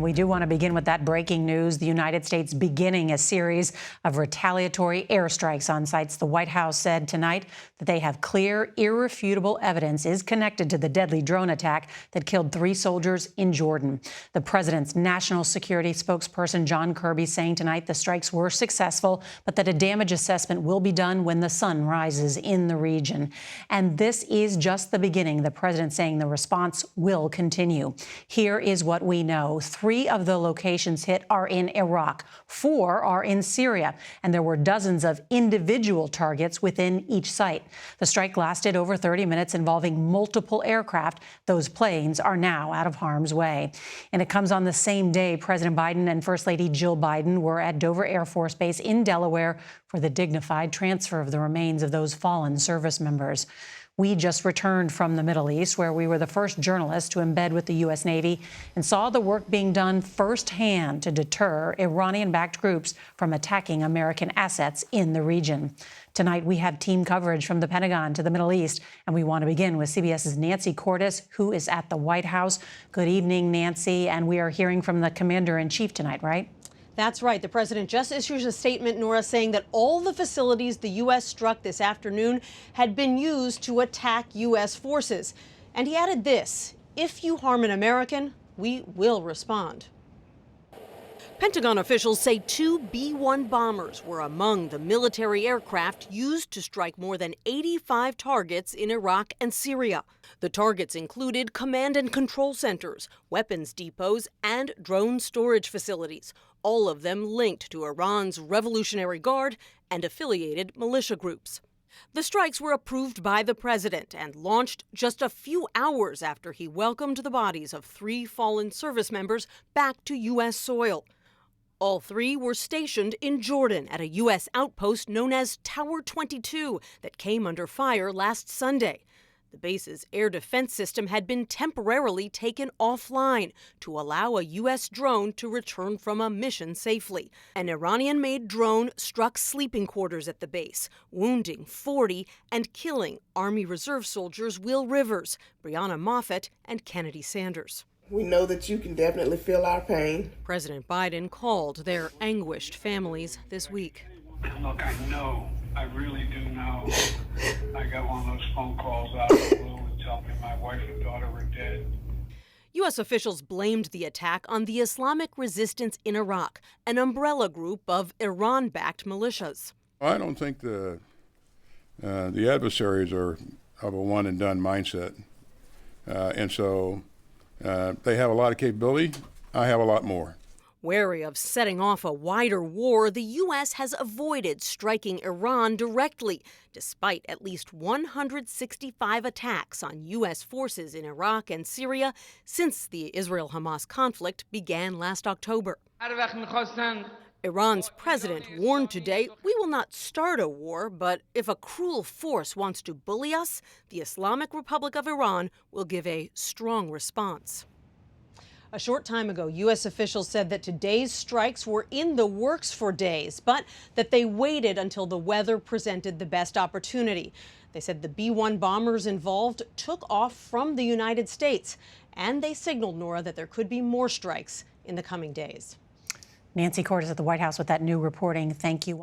We do want to begin with that breaking news. The United States beginning a series of retaliatory airstrikes on sites. The White House said tonight that they have clear, irrefutable evidence is connected to the deadly drone attack that killed 3 soldiers in Jordan. The president's national security spokesperson, John Kirby, saying tonight the strikes were successful, but that a damage assessment will be done when the sun rises in the region. And this is just the beginning. The president saying the response will continue. Here is what we know. 3 of the locations hit are in Iraq, 4 are in Syria, and there were dozens of individual targets within each site. The strike lasted over 30 minutes, involving multiple aircraft. Those planes are now out of harm's way. And it comes on the same day President Biden and First Lady Jill Biden were at Dover Air Force Base in Delaware for the dignified transfer of the remains of those fallen service members. We just returned from the Middle East, where we were the first journalists to embed with the U.S. Navy and saw the work being done firsthand to deter Iranian-backed groups from attacking American assets in the region. Tonight, we have team coverage from the Pentagon to the Middle East, and we want to begin with CBS's Nancy Cordes, who is at the White House. Good evening, Nancy, and we are hearing from the Commander-in-Chief tonight, right? That's right. The president just issued a statement, Norah, saying that all the facilities the U.S. struck this afternoon had been used to attack U.S. forces. And he added this: if you harm an American, we will respond. Pentagon officials say 2 B-1 bombers were among the military aircraft used to strike more than 85 targets in Iraq and Syria. The targets included command and control centers, weapons depots, and drone storage facilities, all of them linked to Iran's Revolutionary Guard and affiliated militia groups. The strikes were approved by the president and launched just a few hours after he welcomed the bodies of 3 fallen service members back to U.S. soil. All 3 were stationed in Jordan at a U.S. outpost known as Tower 22 that came under fire last Sunday. The base's air defense system had been temporarily taken offline to allow a U.S. drone to return from a mission safely. An Iranian-made drone struck sleeping quarters at the base, wounding 40 and killing Army Reserve soldiers Will Rivers, Breonna Moffett, and Kennedy Sanders. We know that you can definitely feel our pain. President Biden called their anguished families this week. Look, I really do know. I got one of those phone calls out of the blue and tell me my wife and daughter were dead. U.S. officials blamed the attack on the Islamic Resistance in Iraq, an umbrella group of Iran-backed militias. I don't think the adversaries are of a one-and-done mindset. And so they have a lot of capability. I have a lot more. Wary of setting off a wider war, the U.S. has avoided striking Iran directly, despite at least 165 attacks on U.S. forces in Iraq and Syria since the Israel-Hamas conflict began last October. Iran's president warned today, "We will not start a war, but if a cruel force wants to bully us, the Islamic Republic of Iran will give a strong response." A short time ago, U.S. officials said that today's strikes were in the works for days, but that they waited until the weather presented the best opportunity. They said the B-1 bombers involved took off from the United States, and they signaled, Norah, that there could be more strikes in the coming days. Nancy Cordes at the White House with that new reporting. Thank you.